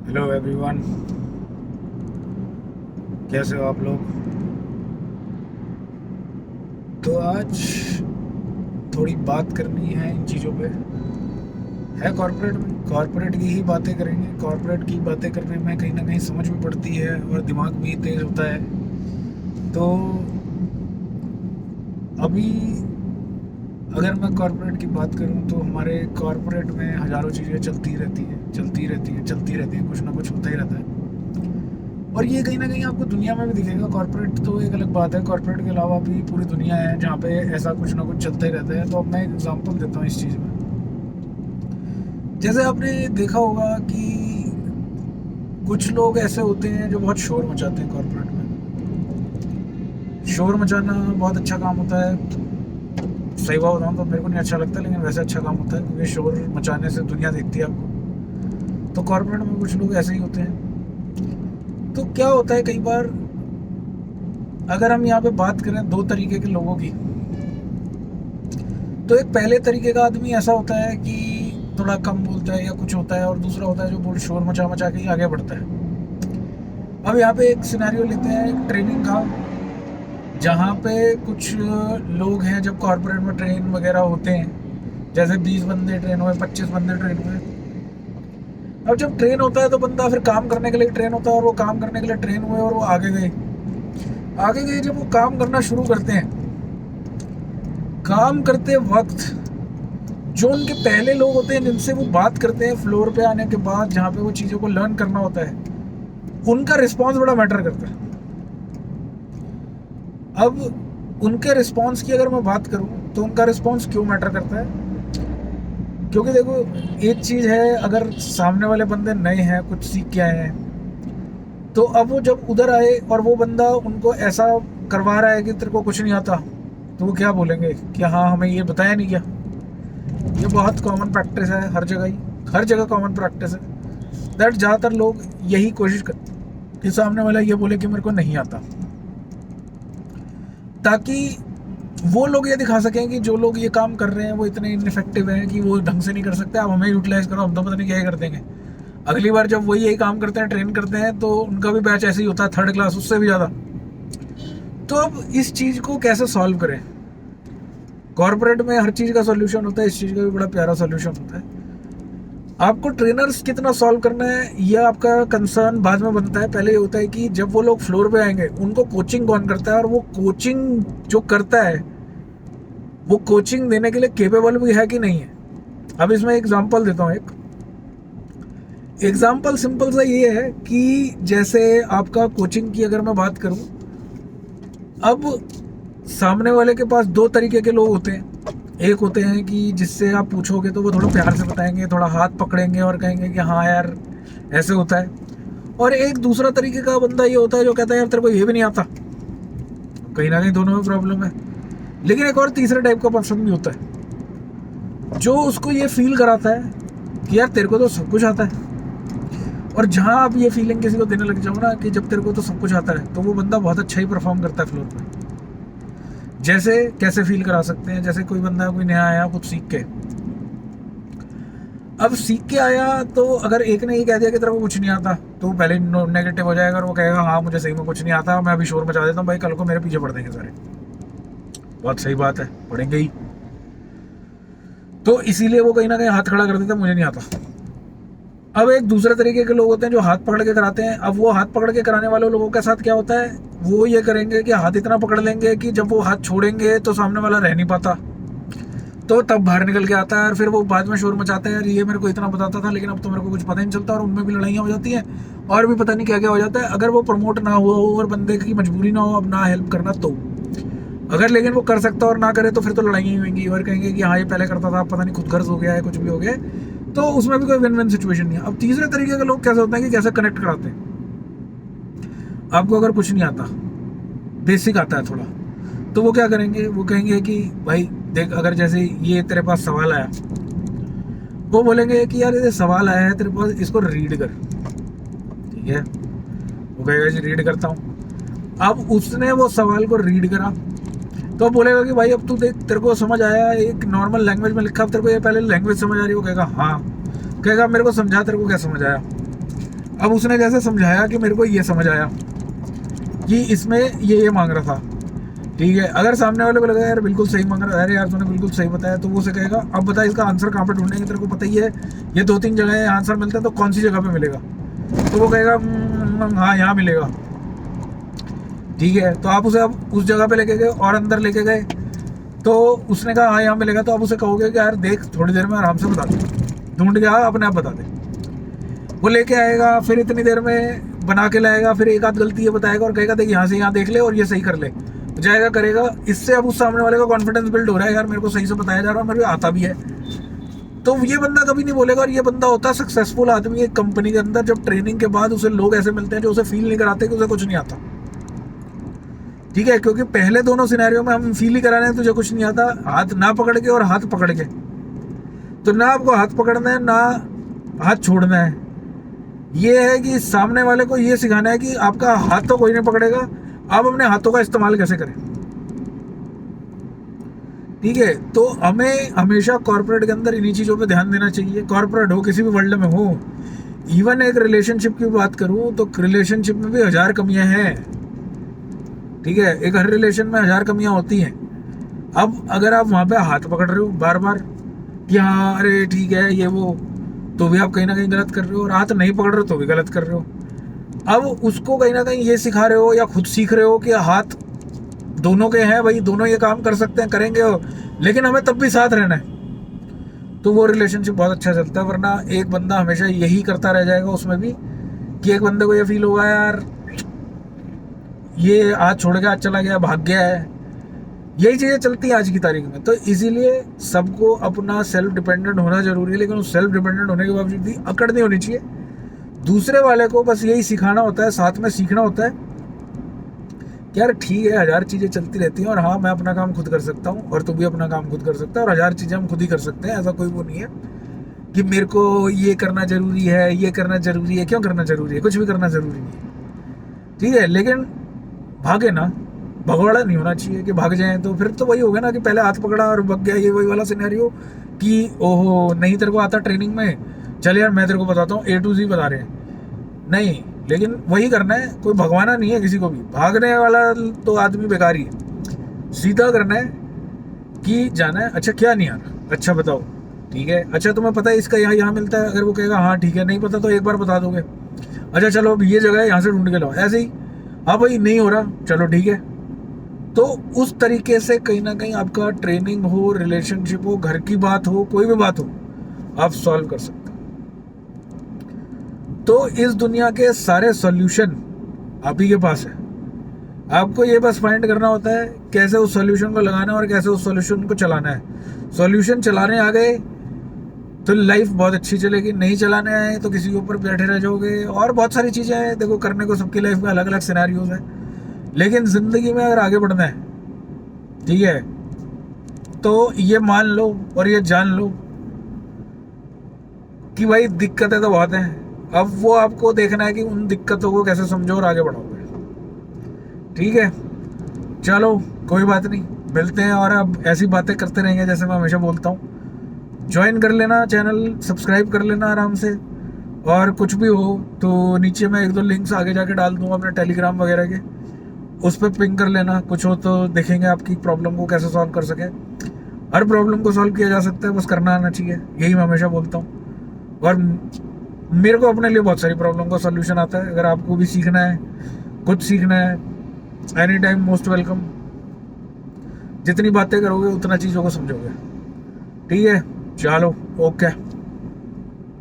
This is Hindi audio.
हेलो एवरीवन, कैसे हो आप लोग। तो आज थोड़ी बात करनी है इन चीज़ों पे। है कॉरपोरेट में, कॉरपोरेट की ही बातें करेंगे। कॉरपोरेट की बातें करने में कहीं ना कहीं समझ भी पड़ती है और दिमाग भी तेज होता है। तो अभी अगर मैं कॉरपोरेट की बात करूं तो हमारे कॉरपोरेट में हज़ारों चीज़ें चलती रहती हैं, चलती रहती हैं, चलती रहती हैं, कुछ ना कुछ होता ही रहता है। और ये कहीं ना कहीं आपको दुनिया में भी दिखेगा। कॉर्पोरेट तो एक अलग बात है, कॉर्पोरेट के अलावा भी पूरी दुनिया है जहाँ पे ऐसा कुछ ना कुछ चलता ही रहता है। तो अब मैं एक एग्जांपल देता हूँ इस चीज़ में। जैसे आपने देखा होगा कि कुछ लोग ऐसे होते हैं जो बहुत शोर मचाते हैं कॉर्पोरेट में। शोर मचाना बहुत अच्छा काम होता है। सही बात बताऊँ तो मेरे को नहीं अच्छा लगता, लेकिन वैसे अच्छा काम होता है क्योंकि शोर मचाने से दुनिया देखती है आपको। तो कॉर्पोरेट में कुछ लोग ऐसे ही होते हैं। तो क्या होता है कई बार, अगर हम यहाँ पे बात करें दो तरीके के लोगों की, तो एक पहले तरीके का आदमी ऐसा होता है कि थोड़ा कम बोलता है या कुछ होता है, और दूसरा होता है जो बोल शोर मचा मचा के ही आगे बढ़ता है। अब यहाँ पे एक सिनेरियो लेते हैं, एक ट्रेनिंग का, जहाँ पे कुछ लोग हैं जब कॉर्पोरेट में ट्रेन वगैरह होते हैं। जैसे 20 बंदे ट्रेन हुए, 25 बंदे ट्रेन हुए। अब जब ट्रेन होता है तो बंदा फिर काम करने के लिए ट्रेन होता है, और वो काम करने के लिए ट्रेन हुए और वो आगे गए। आगे गए जब वो काम करना शुरू करते हैं, काम करते वक्त जो उनके पहले लोग होते हैं जिनसे वो बात करते हैं फ्लोर पे आने के बाद, जहाँ पे वो चीज़ों को लर्न करना होता है, उनका रिस्पांस बड़ा मैटर करता है। अब उनके रिस्पांस की अगर मैं बात करूँ तो उनका रिस्पांस क्यों मैटर करता है? क्योंकि देखो, एक चीज़ है, अगर सामने वाले बंदे नए हैं, कुछ सीख के आए हैं, तो अब वो जब उधर आए और वो बंदा उनको ऐसा करवा रहा है कि तेरे को कुछ नहीं आता, तो वो क्या बोलेंगे कि हाँ हमें ये बताया नहीं क्या। ये बहुत कॉमन प्रैक्टिस है हर जगह ही, हर जगह कॉमन प्रैक्टिस है। दैट ज़्यादातर लोग यही कोशिश कर कि सामने वाला ये बोले कि मेरे को नहीं आता, ताकि वो लोग ये दिखा सकें कि जो लोग ये काम कर रहे हैं वो इतने इनफेक्टिव हैं कि वो ढंग से नहीं कर सकते, आप हमें यूटिलाइज करो, हम तो पता नहीं क्या ही कर देंगे। अगली बार जब वही यही काम करते हैं, ट्रेन करते हैं, तो उनका भी बैच ऐसे ही होता है, थर्ड क्लास, उससे भी ज़्यादा। तो अब इस चीज़ को कैसे सॉल्व करें? कॉर्पोरेट में हर चीज़ का सॉल्यूशन होता है, इस चीज़ का भी बड़ा प्यारा सॉल्यूशन होता है। आपको ट्रेनर्स कितना सॉल्व करना है यह आपका कंसर्न बाद में बनता है। पहले ये होता है कि जब वो लोग फ्लोर पे आएंगे उनको कोचिंग कौन करता है, और वो कोचिंग जो करता है वो कोचिंग देने के लिए केपेबल भी है कि नहीं है। अब इसमें एग्जांपल देता हूँ। एक एग्जांपल सिंपल सा ये है कि जैसे आपका कोचिंग की अगर मैं बात करूँ, अब सामने वाले के पास दो तरीके के लोग होते हैं। एक होते हैं कि जिससे आप पूछोगे तो वो थोड़ा प्यार से बताएंगे, थोड़ा हाथ पकड़ेंगे और कहेंगे कि हाँ यार ऐसे होता है। और एक दूसरा तरीके का बंदा ये होता है जो कहता है यार तेरे को ये भी नहीं आता। कहीं ना कहीं दोनों में प्रॉब्लम है। लेकिन एक और तीसरे टाइप का पर्सन भी होता है जो उसको ये फील कराता है कि यार तेरे को तो सब कुछ आता है। और जहाँ आप ये फीलिंग किसी को देने लग जाओ ना कि जब तेरे को तो सब कुछ आता है, तो वो बंदा बहुत अच्छा ही परफॉर्म करता है फ्लोर पे। जैसे कैसे फील करा सकते हैं, जैसे कोई बंदा कोई नया आया कुछ सीख के, अब सीख के आया, तो अगर एक ने ये कह दिया कि तेरे को कुछ नहीं आता, तो वो पहले नेगेटिव हो जाएगा और वो कहेगा हाँ मुझे सही में कुछ नहीं आता, मैं अभी शोर मचा देता हूँ भाई, कल को मेरे पीछे पड़ देंगे सारे। बहुत सही बात है, पढ़ेंगे ही। तो इसीलिए वो कहीं ना कहीं हाथ खड़ा कर देता है, मुझे नहीं आता। अब एक दूसरे तरीके के लोग होते हैं जो हाथ पकड़ के कराते हैं। अब वो हाथ पकड़ के कराने वाले लोगों के साथ क्या होता है, वो ये करेंगे कि हाथ इतना पकड़ लेंगे कि जब वो हाथ छोड़ेंगे तो सामने वाला रह नहीं पाता, तो तब बाहर निकल के आता है। और फिर वो बाद में शोर मचाते हैं, यार ये मेरे को इतना बताता था लेकिन अब तो मेरे को कुछ पता ही नहीं चलता, और उनमें भी लड़ाइयाँ हो जाती हैं और भी पता नहीं क्या क्या हो जाता है। अगर वो प्रमोट ना हुआ हो और बंदे की मजबूरी ना हो अब ना हेल्प करना, तो अगर लेकिन वो कर सकता और ना करे तो फिर तो लड़ाइयाँ ही होंगी और कहेंगे कि हाँ ये पहले करता था, पता नहीं खुद गर्ज हो गया है, कुछ भी हो गया। तो उसमें भी कोई विन विन सिचुएशन नहीं है। अब तीसरे तरीके के लोग कैसे होते हैं कि कैसे कनेक्ट कराते हैं। आपको अगर कुछ नहीं आता, बेसिक आता है थोड़ा, तो वो क्या करेंगे, वो कहेंगे कि भाई देख, अगर जैसे ये तेरे पास सवाल आया, वो बोलेंगे कि यार ये सवाल आया है तेरे पास, इसको रीड कर। ठीक है, वो कहेगा जी रीड करता हूँ। अब उसने वो सवाल को रीड करा तो बोलेगा कि भाई अब तू देख, तेरे को समझ आया, एक नॉर्मल लैंग्वेज में लिखा, अब तेरे को ये पहले लैंग्वेज समझ आ रही है। वो कहेगा हाँ। कहेगा मेरे को समझा, तेरे को क्या समझ आया। अब उसने जैसे समझाया कि मेरे को ये समझ आया कि इसमें ये मांग रहा था, ठीक है। अगर सामने वाले को लगा यार बिल्कुल सही मांग रहा है, अरे यार तूने बिल्कुल सही बताया, तो वो उसे कहेगा अब बता इसका आंसर कहाँ पे ढूंढेंगे, तेरे को पता ही है ये 2-3 जगह आंसर मिलता है, तो कौन सी जगह पे मिलेगा? तो वो कहेगा हाँ यहाँ मिलेगा, ठीक है। तो आप उसे अब उस जगह पे लेके गए और अंदर लेके गए, तो उसने कहा हाँ यहाँ मिलेगा, तो आप उसे कहोगे कि यार देख थोड़ी देर में आराम से बता दे, ढूंढ के आ अपने आप बता दे। वो लेके आएगा, फिर इतनी देर में बना के लाएगा, फिर एक आध गलती ये बताएगा और कहेगा देख यहाँ से यहाँ देख ले और ये सही कर ले, जाएगा करेगा। इससे अब उस सामने वाले का कॉन्फिडेंस बिल्ड हो रहा है, यार मेरे को सही से बताया जा रहा है, मेरे को आता भी है। तो ये बंदा कभी नहीं बोलेगा, और ये बंदा होता है सक्सेसफुल आदमी एक कंपनी के अंदर, जब ट्रेनिंग के बाद उसे लोग ऐसे मिलते हैं जो उसे फील नहीं कराते कि उसे कुछ नहीं आता, ठीक है। क्योंकि पहले दोनों सिनेरियो में हम फील ही करा रहे हैं तुझे कुछ नहीं आता, हाथ ना पकड़ के और हाथ पकड़ के। तो ना आपको हाथ पकड़ना है ना हाथ छोड़ना है, ये है कि सामने वाले को ये सिखाना है कि आपका हाथ तो कोई नहीं पकड़ेगा, आप अपने हाथों का इस्तेमाल कैसे करें, ठीक है। तो हमें हमेशा कॉर्पोरेट के अंदर इन्हीं चीज़ों पे ध्यान देना चाहिए, कॉर्पोरेट हो किसी भी वर्ल्ड में हो। इवन एक रिलेशनशिप की बात करूं तो रिलेशनशिप में भी 1000 कमियां हैं, ठीक है। एक हर रिलेशन में 1000 कमियां होती हैं। अब अगर आप वहां पे हाथ पकड़ रहे हो बार बार कि हाँ अरे ठीक है ये वो, तो भी आप कहीं ना कहीं गलत कर रहे हो, और हाथ नहीं पकड़ रहे हो तो भी गलत कर रहे हो। अब उसको कहीं ना कहीं ये सिखा रहे हो या खुद सीख रहे हो कि हाथ दोनों के हैं भाई, दोनों ये काम कर सकते हैं, करेंगे हो, लेकिन हमें तब भी साथ रहना है, तो वो रिलेशनशिप बहुत अच्छा चलता है। वरना एक बंदा हमेशा यही करता रह जाएगा उसमें भी, कि एक बंदे को ये फील होगा यार ये आज छोड़ के आज चला गया, भाग गया है, यही चीज़ें चलती है आज की तारीख में। तो इसीलिए सबको अपना सेल्फ डिपेंडेंट होना जरूरी है, लेकिन उस सेल्फ डिपेंडेंट होने के बावजूद भी अकड़ नहीं होनी चाहिए। दूसरे वाले को बस यही सिखाना होता है, साथ में सीखना होता है कि यार ठीक है 1000 चीज़ें चलती रहती हैं, और हाँ मैं अपना काम खुद कर सकता हूँ और तू भी अपना काम खुद कर सकता है, और 1000 चीज़ें हम खुद ही कर सकते हैं। ऐसा कोई वो नहीं है कि मेरे को ये करना जरूरी है, ये करना जरूरी है, क्यों करना जरूरी है, कुछ भी करना जरूरी नहीं है, ठीक है। लेकिन भागे ना, भगवाड़ा नहीं होना चाहिए कि भाग जाएं, तो फिर तो वही हो गया ना कि पहले हाथ पकड़ा और भाग गया, ये वही वाला सिनेरियो कि ओहो नहीं तेरे को आता ट्रेनिंग में, चल यार मैं तेरे को बताता हूँ A to Z बता रहे हैं, नहीं। लेकिन वही करना है, कोई भगवाना नहीं है किसी को भी, भागने वाला तो आदमी बेकार ही है। सीधा करना है कि जाना है, अच्छा क्या नहीं यार, अच्छा बताओ, ठीक है, अच्छा तुम्हें पता है इसका यहाँ यहाँ मिलता है, अगर वो कहेगा हाँ ठीक है, नहीं पता तो एक बार बता दोगे, अच्छा चलो अब ये जगह है यहाँ से ढूंढ के लाओ, ऐसे ही हाँ भाई नहीं हो रहा चलो ठीक है। तो उस तरीके से कहीं ना कहीं आपका ट्रेनिंग हो, रिलेशनशिप हो, घर की बात हो, कोई भी बात हो, आप सॉल्व कर सकते हो। तो इस दुनिया के सारे सॉल्यूशन आप ही के पास है, आपको ये बस फाइंड करना होता है कैसे उस सॉल्यूशन को लगाना है और कैसे उस सॉल्यूशन को चलाना है। सॉल्यूशन चलाने आ गए तो लाइफ बहुत अच्छी चलेगी, नहीं चलाने आए तो किसी के ऊपर बैठे रह जाओगे। और बहुत सारी चीज़ें हैं देखो करने को, सबकी लाइफ में अलग अलग सिनेरियोज हैं, लेकिन ज़िंदगी में अगर आगे बढ़ना है, ठीक है, तो ये मान लो और ये जान लो कि भाई दिक्कतें तो बहुत हैं, अब वो आपको देखना है कि उन दिक्कतों को कैसे समझो और आगे बढ़ाओगे, ठीक है। चलो कोई बात नहीं, मिलते हैं और अब ऐसी बातें करते रहेंगे जैसे मैं हमेशा बोलता हूँ। ज्वाइन कर लेना चैनल, सब्सक्राइब कर लेना आराम से, और कुछ भी हो तो नीचे मैं 1-2 लिंक्स आगे जाके डाल दूंगा अपने टेलीग्राम वगैरह के, उस पर पिंग कर लेना, कुछ हो तो देखेंगे आपकी प्रॉब्लम को कैसे सॉल्व कर सके। हर प्रॉब्लम को सॉल्व किया जा सकता है, बस करना आना चाहिए, यही मैं हमेशा बोलता हूँ। और मेरे को अपने लिए बहुत सारी प्रॉब्लम का सॉल्यूशन आता है, अगर आपको भी सीखना है, कुछ सीखना है, एनी टाइम मोस्ट वेलकम। जितनी बातें करोगे उतना चीज़ों को समझोगे, ठीक है। चलो ओके।